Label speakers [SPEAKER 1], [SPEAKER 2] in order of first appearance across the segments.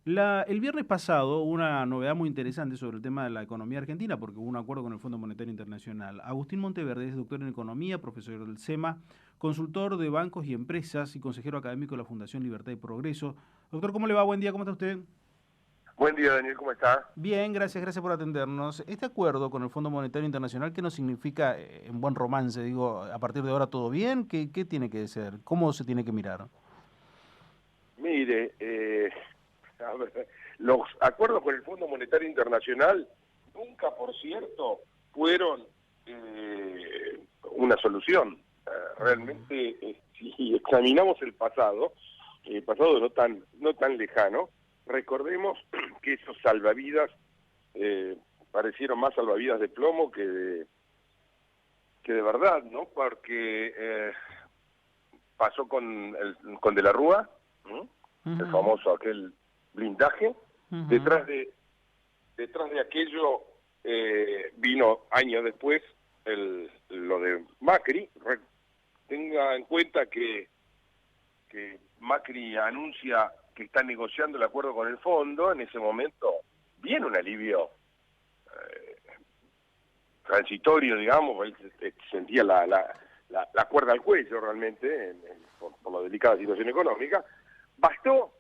[SPEAKER 1] El viernes pasado hubo una novedad muy interesante sobre el tema de la economía argentina, porque hubo un acuerdo con el Fondo Monetario Internacional. Agustín Monteverde es doctor en economía, profesor del SEMA, consultor de bancos y empresas y consejero académico de la Fundación Libertad y Progreso. Doctor, ¿cómo le va? Buen día, ¿cómo está usted?
[SPEAKER 2] Buen día, Daniel, ¿cómo está?
[SPEAKER 1] Bien, gracias por atendernos. Este acuerdo con el Fondo Monetario Internacional, ¿qué nos significa en buen romance? Digo, a partir de ahora todo bien, ¿qué tiene que ser? ¿Cómo se tiene que mirar?
[SPEAKER 2] Mire, a ver, los acuerdos con el Fondo Monetario Internacional nunca, por cierto, fueron una solución. Realmente, si examinamos el pasado no tan lejano, recordemos que esos salvavidas parecieron más salvavidas de plomo que de verdad, ¿no? Porque pasó con De la Rúa, ¿no? El
[SPEAKER 1] Ujú,
[SPEAKER 2] famoso aquel blindaje.
[SPEAKER 1] ujú.
[SPEAKER 2] Detrás de aquello vino años después lo de Macri. Tenga en cuenta que Macri anuncia que está negociando el acuerdo con el fondo. En ese momento viene un alivio transitorio, digamos, él sentía la cuerda al cuello realmente por la delicada situación económica. Bastó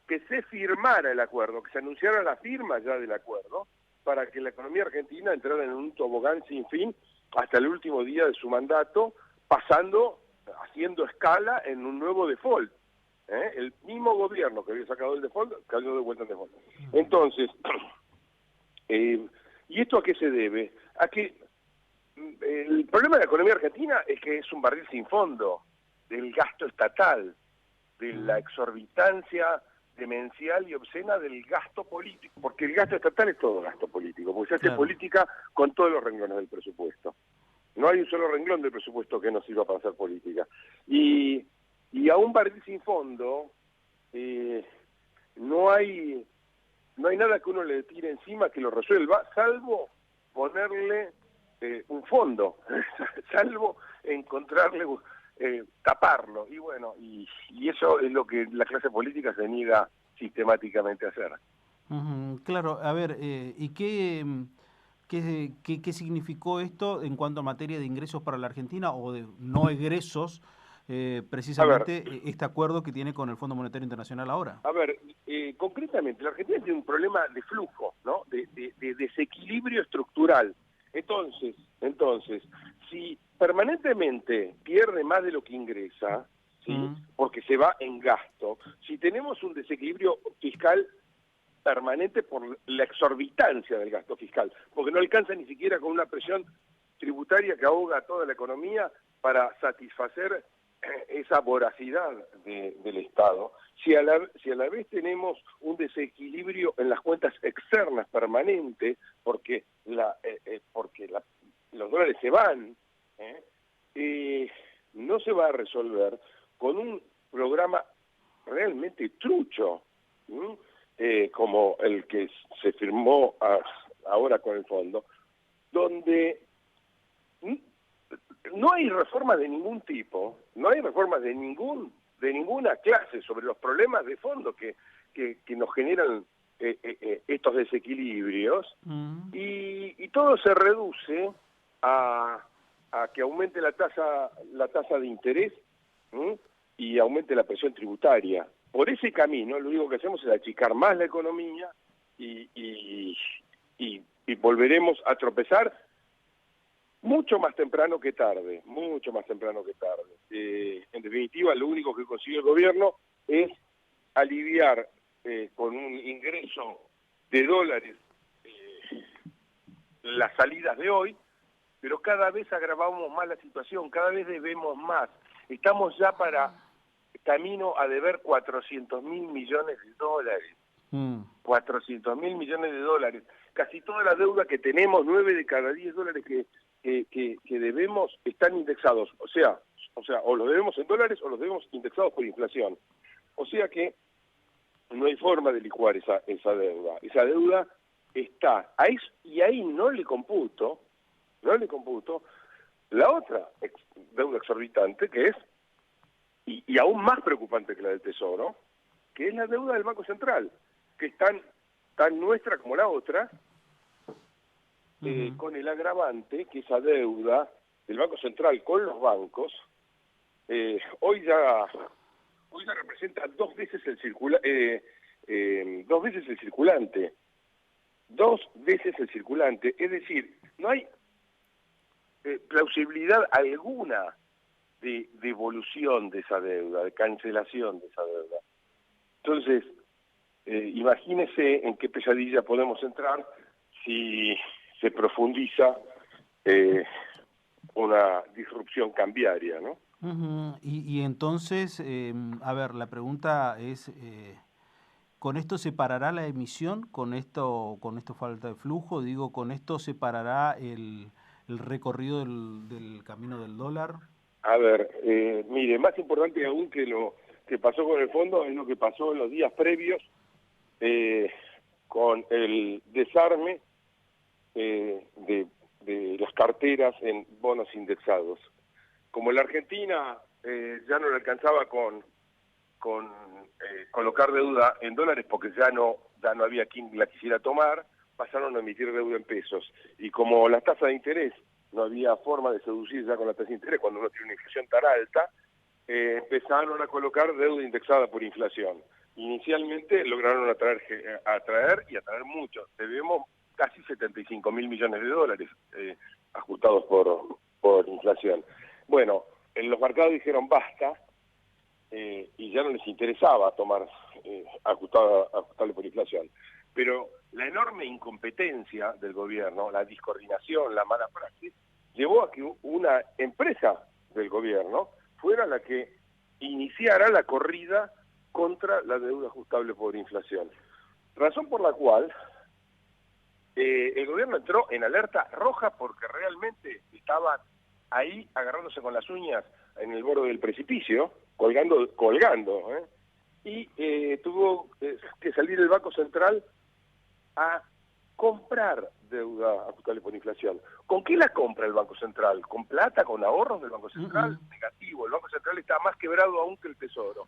[SPEAKER 2] que se firmara el acuerdo, que se anunciara la firma ya del acuerdo, para que la economía argentina entrara en un tobogán sin fin hasta el último día de su mandato, haciendo escala en un nuevo default. El mismo gobierno que había sacado el default cayó de vuelta en default. Entonces, ¿y esto a qué se debe? A que el problema de la economía argentina es que es un barril sin fondo del gasto estatal, de la exorbitancia demencial y obscena del gasto político, porque el gasto estatal es todo gasto político, porque se hace
[SPEAKER 1] Claro.
[SPEAKER 2] política con todos los renglones del presupuesto. No hay un solo renglón del presupuesto que no sirva para hacer política. Y a un barril sin fondo eh, no hay no hay nada que uno le tire encima que lo resuelva, salvo ponerle un fondo, salvo encontrarle, taparlo. Y bueno, y eso es lo que la clase política se niega sistemáticamente a hacer.
[SPEAKER 1] Ujú, claro, a ver, ¿y qué significó esto en cuanto a materia de ingresos para la Argentina o de no egresos,
[SPEAKER 2] A ver,
[SPEAKER 1] precisamente este acuerdo que tiene con el Fondo Monetario Internacional ahora?
[SPEAKER 2] concretamente, la Argentina tiene un problema de flujo, ¿no? De desequilibrio estructural. Entonces, si permanentemente pierde más de lo que ingresa, ¿sí?
[SPEAKER 1] Mm,
[SPEAKER 2] Porque se va en gasto, si tenemos un desequilibrio fiscal permanente por la exorbitancia del gasto fiscal, porque no alcanza ni siquiera con una presión tributaria que ahoga a toda la economía para satisfacer esa voracidad del Estado. Si a la vez tenemos un desequilibrio en las cuentas externas permanente, porque los dólares se van, ¿eh? No se va a resolver con un programa realmente trucho, ¿m? Como el que se firmó ahora con el fondo, donde no hay reformas de ningún tipo, no hay reformas de ninguna clase sobre los problemas de fondo que nos generan estos desequilibrios,
[SPEAKER 1] mm.
[SPEAKER 2] y todo se reduce a, a que aumente la tasa de interés, ¿m? Y aumente la presión tributaria. Por ese camino, lo único que hacemos es achicar más la economía y, y, y volveremos a tropezar mucho más temprano que tarde, mucho más temprano que tarde. En definitiva, lo único que consigue el gobierno es aliviar con un ingreso de dólares eh, las salidas de hoy, pero cada vez agravamos más la situación, cada vez debemos más. Estamos ya camino a deber 400.000 millones de dólares.
[SPEAKER 1] Mm,
[SPEAKER 2] 400.000 millones de dólares. Casi toda la deuda que tenemos, 9 de cada 10 dólares que debemos, están indexados. O los debemos en dólares o los debemos indexados por inflación. O sea que no hay forma de licuar esa deuda. Esa deuda está ahí, y ahí no le computo la otra deuda exorbitante, que es, y aún más preocupante que la del Tesoro, que es la deuda del Banco Central. que es tan nuestra como la otra, con el agravante que esa deuda del Banco Central con los bancos hoy ya representa dos veces el circulante, es decir, no hay plausibilidad alguna de devolución de esa deuda, de cancelación de esa deuda. Entonces, imagínese en qué pesadilla podemos entrar si se profundiza una disrupción cambiaria, ¿no?
[SPEAKER 1] Y entonces, a ver, la pregunta es, ¿con esto se parará la emisión? ¿Con esto falta de flujo? Digo, ¿con esto se parará el recorrido del camino del dólar?
[SPEAKER 2] A ver, mire, más importante aún que lo que pasó con el fondo es lo que pasó en los días previos con el desarme de las carteras en bonos indexados. Como la Argentina ya no le alcanzaba con colocar deuda en dólares porque ya no había quien la quisiera tomar, pasaron a emitir deuda en pesos. Y como las tasas de interés, no había forma de seducir ya con la tasa de interés cuando uno tiene una inflación tan alta, empezaron a colocar deuda indexada por inflación. Inicialmente lograron atraer mucho. Debemos casi 75.000 millones de dólares ajustados por inflación. Bueno, en los mercados dijeron basta y ya no les interesaba tomar ajustable por inflación. Pero la enorme incompetencia del gobierno, la discoordinación, la mala praxis, llevó a que una empresa del gobierno fuera la que iniciara la corrida contra la deuda ajustable por inflación. Razón por la cual el gobierno entró en alerta roja porque realmente estaban ahí agarrándose con las uñas en el borde del precipicio, colgando, y tuvo que salir el Banco Central a comprar deuda ajustable por inflación. ¿Con qué la compra el Banco Central? ¿Con plata, con ahorros del Banco Central? Negativo, el Banco Central está más quebrado aún que el Tesoro.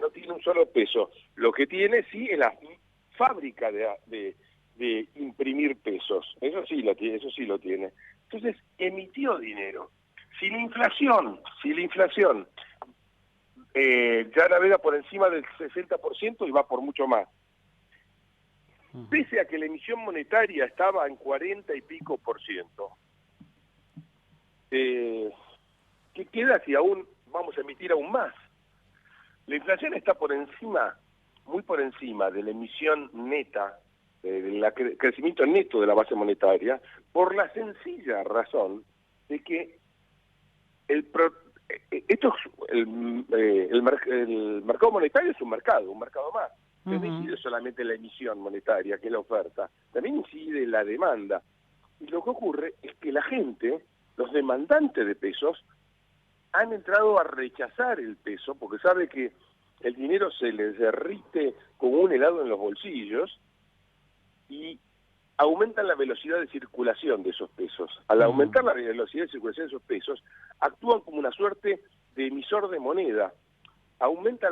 [SPEAKER 2] No tiene un solo peso. Lo que tiene sí es la fábrica de imprimir pesos. Eso sí lo tiene. Entonces emitió dinero. Si la inflación ya navega por encima del 60% y va por mucho más, pese a que la emisión monetaria estaba en 40 y pico %, ¿qué queda si aún vamos a emitir aún más? La inflación está muy por encima de la emisión neta, del crecimiento neto de la base monetaria, por la sencilla razón de que el mercado monetario es un mercado más. No incide solamente la emisión monetaria, que es la oferta, también incide la demanda. Y lo que ocurre es que la gente, los demandantes de pesos, han entrado a rechazar el peso porque sabe que el dinero se les derrite como un helado en los bolsillos y aumentan la velocidad de circulación de esos pesos. Al aumentar la velocidad de circulación de esos pesos, actúan como una suerte de emisor de moneda. Aumenta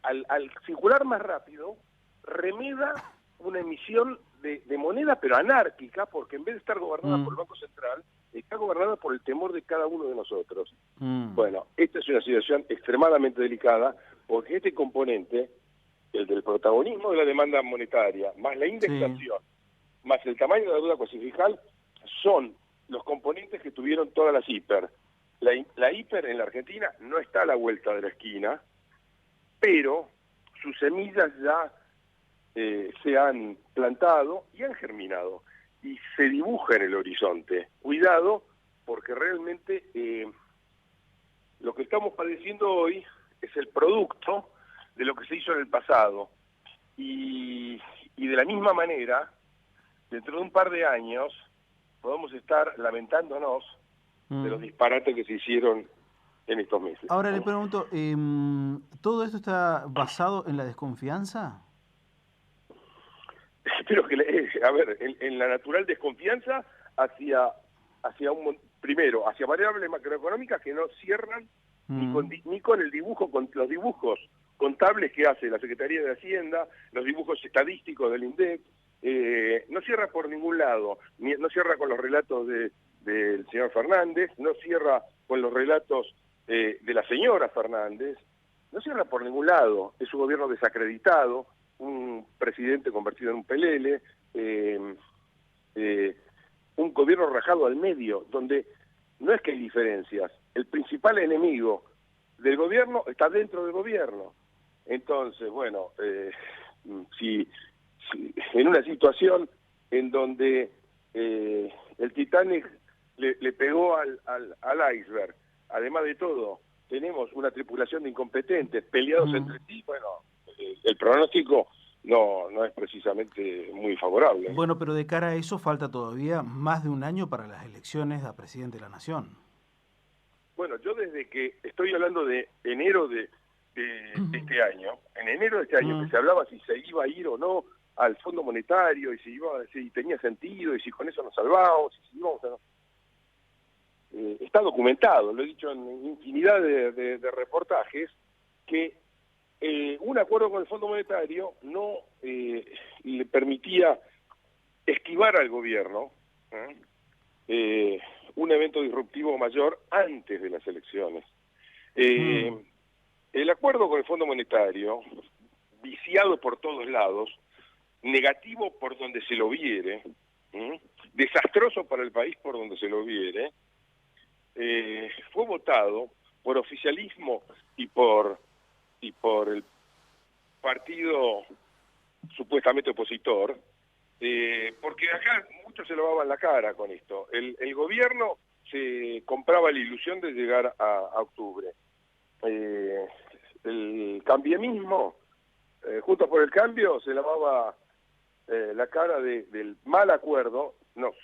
[SPEAKER 2] al circular más rápido, remeda una emisión de moneda, pero anárquica, porque en vez de estar gobernada por el Banco Central, está gobernada por el temor de cada uno de nosotros. Bueno, esta es una situación extremadamente delicada, porque este componente, el del protagonismo de la demanda monetaria, más la indexación, más el tamaño de la deuda cuasi-fiscal, son los componentes que tuvieron todas las hiper. La hiper en la Argentina no está a la vuelta de la esquina, pero sus semillas ya se han plantado y han germinado, y se dibuja en el horizonte. Cuidado, porque realmente lo que estamos padeciendo hoy es el producto de lo que se hizo en el pasado, y de la misma manera, dentro de un par de años, podemos estar lamentándonos de los disparates que se hicieron en estos meses.
[SPEAKER 1] Ahora le pregunto, ¿todo esto está basado en la desconfianza?
[SPEAKER 2] Espero que, en la natural desconfianza hacia variables macroeconómicas que no cierran ni con el dibujo, con los dibujos contables que hace la Secretaría de Hacienda, los dibujos estadísticos del INDEC, no cierra por ningún lado, no cierra con los relatos del señor Fernández, no cierra con los relatos de la señora Fernández, no cierra por ningún lado, es un gobierno desacreditado, un presidente convertido en un pelele, un gobierno rajado al medio, donde no es que hay diferencias, el principal enemigo del gobierno está dentro del gobierno. Entonces, bueno, si en una situación en donde el Titanic le pegó al iceberg, además de todo, tenemos una tripulación de incompetentes peleados entre sí, bueno, el pronóstico no es precisamente muy favorable.
[SPEAKER 1] Bueno, pero de cara a eso falta todavía más de un año para las elecciones a presidente de la Nación.
[SPEAKER 2] Bueno, yo desde que estoy hablando de enero de este año, en enero de este año que se hablaba si se iba a ir o no al Fondo Monetario y si tenía sentido y si con eso nos salvábamos, y si íbamos a... está documentado, lo he dicho en infinidad de reportajes, que un acuerdo con el Fondo Monetario no le permitía esquivar al gobierno un evento disruptivo mayor antes de las elecciones. El acuerdo con el Fondo Monetario, viciado por todos lados, negativo por donde se lo viere, desastroso para el país por donde se lo viere, fue votado por oficialismo y por el partido supuestamente opositor, porque acá muchos se lavaban la cara con esto. El gobierno se compraba la ilusión de llegar a octubre. El cambiemismo, Juntos por el Cambio, se lavaba la cara del mal acuerdo. Nos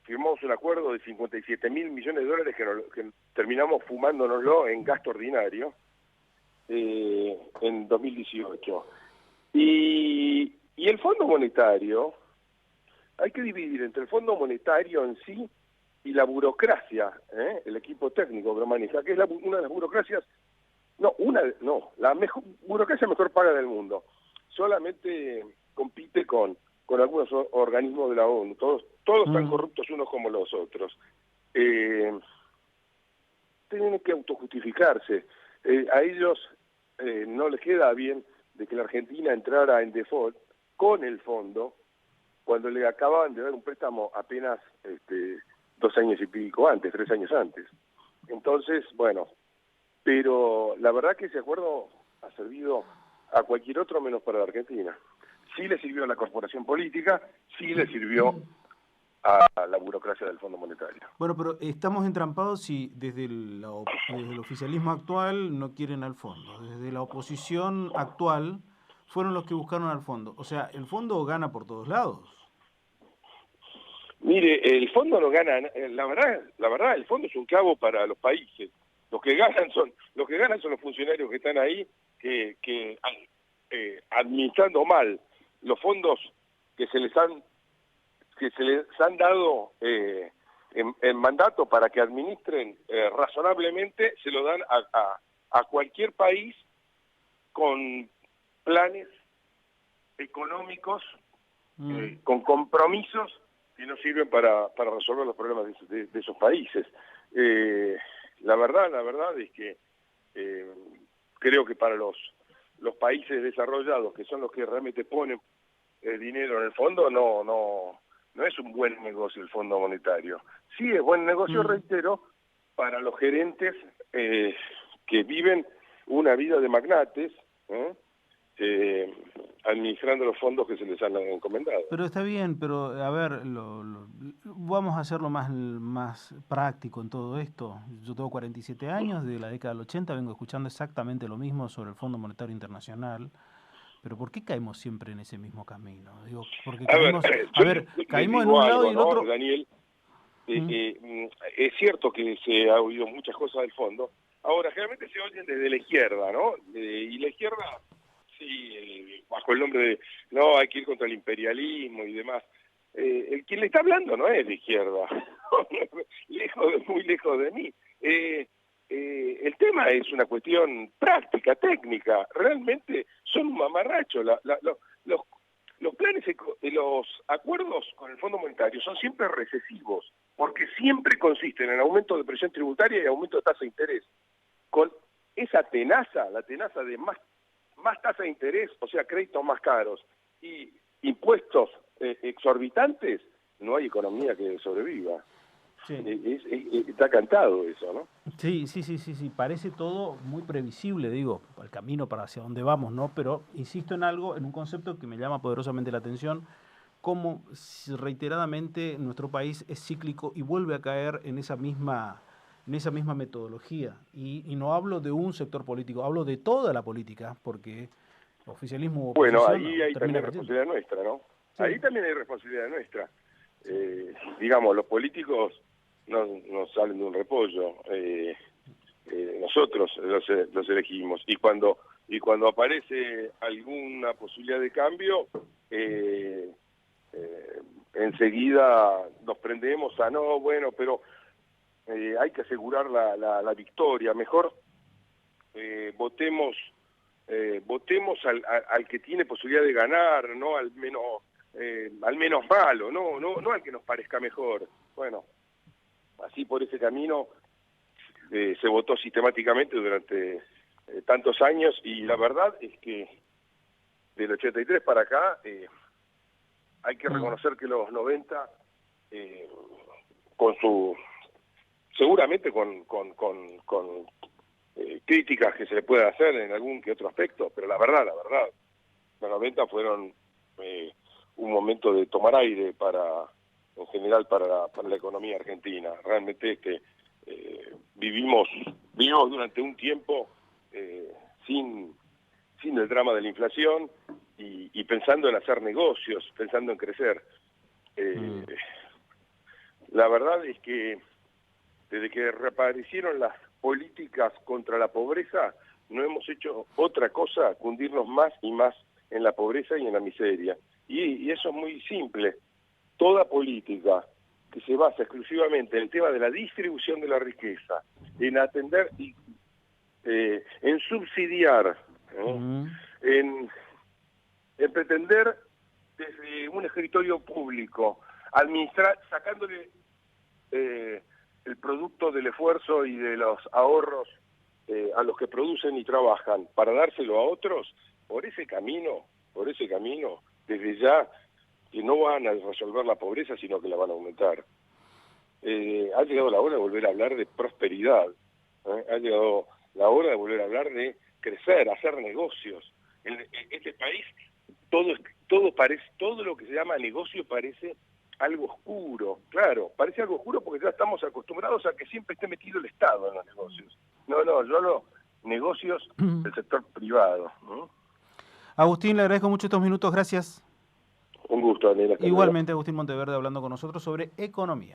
[SPEAKER 2] firmamos un acuerdo de 57.000 millones de dólares que terminamos fumándonoslo en gasto ordinario en 2018. Y el Fondo Monetario, hay que dividir entre el Fondo Monetario en sí y la burocracia, el equipo técnico que lo maneja, que es una de las burocracias, la mejor burocracia mejor paga del mundo. Solamente compite con algunos organismos de la ONU, todos tan corruptos unos como los otros. Tienen que autojustificarse. A ellos no les queda bien de que la Argentina entrara en default con el fondo cuando le acababan de dar un préstamo apenas 2 años y pico antes, 3 años antes. Entonces, bueno, pero la verdad que ese acuerdo ha servido a cualquier otro menos para la Argentina. Sí le sirvió a la corporación política, sí le sirvió a la burocracia del Fondo Monetario.
[SPEAKER 1] Bueno, pero estamos entrampados si desde el oficialismo actual no quieren al fondo. Desde la oposición actual fueron los que buscaron al fondo. O sea, el fondo gana por todos lados.
[SPEAKER 2] Mire, el fondo no gana, la verdad, el fondo es un clavo para los países. Los que ganan son los funcionarios que están ahí, que administrando mal los fondos que se les han dado en mandato para que administren razonablemente, se lo dan a cualquier país con planes económicos, con compromisos que no sirven para resolver los problemas de esos países. La verdad es que creo que para los países desarrollados, que son los que realmente ponen dinero en el fondo, no es un buen negocio el Fondo Monetario. Sí es buen negocio, reitero, para los gerentes que viven una vida de magnates, administrando los fondos que se les han encomendado.
[SPEAKER 1] Pero está bien, pero a ver, vamos a hacerlo más práctico en todo esto. Yo tengo 47 años, de la década del 80 vengo escuchando exactamente lo mismo sobre el Fondo Monetario Internacional. Pero ¿por qué caemos siempre en ese mismo camino? Digo, porque caímos, caímos en un lado y el otro.
[SPEAKER 2] Daniel, es cierto que se ha oído muchas cosas del fondo. Ahora, generalmente se oyen desde la izquierda, ¿no? Y la izquierda, sí, bajo el nombre de, no, hay que ir contra el imperialismo y demás. Quien le está hablando no es de izquierda, muy lejos de mí. el tema es una cuestión práctica, técnica. Realmente son un mamarracho. Los planes, los acuerdos con el Fondo Monetario son siempre recesivos, porque siempre consisten en aumento de presión tributaria y aumento de tasa de interés. Con esa tenaza, la tenaza de más tasa de interés, o sea, créditos más caros, y impuestos exorbitantes, no hay economía que sobreviva.
[SPEAKER 1] Sí.
[SPEAKER 2] Está cantado eso, ¿no?
[SPEAKER 1] Sí, parece todo muy previsible, digo, el camino para hacia dónde vamos, ¿no? Pero insisto en algo, en un concepto que me llama poderosamente la atención, como reiteradamente nuestro país es cíclico y vuelve a caer en esa misma metodología. Y no hablo de un sector político, hablo de toda la política, porque oficialismo u oposición
[SPEAKER 2] Bueno, ahí hay
[SPEAKER 1] termina
[SPEAKER 2] también
[SPEAKER 1] cayendo.
[SPEAKER 2] responsabilidad nuestra, ¿no?
[SPEAKER 1] Sí.
[SPEAKER 2] Ahí también hay responsabilidad nuestra. Digamos, los políticos no salen de un repollo. Nosotros los elegimos. Y cuando aparece alguna posibilidad de cambio, enseguida nos prendemos a no, bueno, pero hay que asegurar la victoria. Mejor votemos al que tiene posibilidad de ganar, no al menos malo, no al que nos parezca mejor. Bueno, así por ese camino se votó sistemáticamente durante tantos años, y la verdad es que del 83 para acá hay que reconocer que los 90 seguramente con críticas que se le puede hacer en algún que otro aspecto, pero la verdad, los 90 fueron un momento de tomar aire en general para la economía argentina. Realmente vivimos durante un tiempo sin el drama de la inflación y pensando en hacer negocios, pensando en crecer. La verdad es que desde que reaparecieron las políticas contra la pobreza, no hemos hecho otra cosa que hundirnos más y más en la pobreza y en la miseria. Y eso es muy simple. Toda política que se basa exclusivamente en el tema de la distribución de la riqueza, en atender en subsidiar, en pretender desde un escritorio público administrar, sacándole el producto del esfuerzo y de los ahorros a los que producen y trabajan para dárselo a otros, por ese camino, desde ya que no van a resolver la pobreza, sino que la van a aumentar. Ha llegado la hora de volver a hablar de prosperidad, ha llegado la hora de volver a hablar de crecer, hacer negocios. En este país todo lo que se llama negocio parece algo oscuro. Claro, parece algo oscuro porque ya estamos acostumbrados a que siempre esté metido el Estado en los negocios. No, yo hablo negocios del sector privado, ¿no?
[SPEAKER 1] Agustín, le agradezco mucho estos minutos, gracias.
[SPEAKER 2] Un gusto, Daniela.
[SPEAKER 1] Igualmente, Agustín Monteverde hablando con nosotros sobre economía.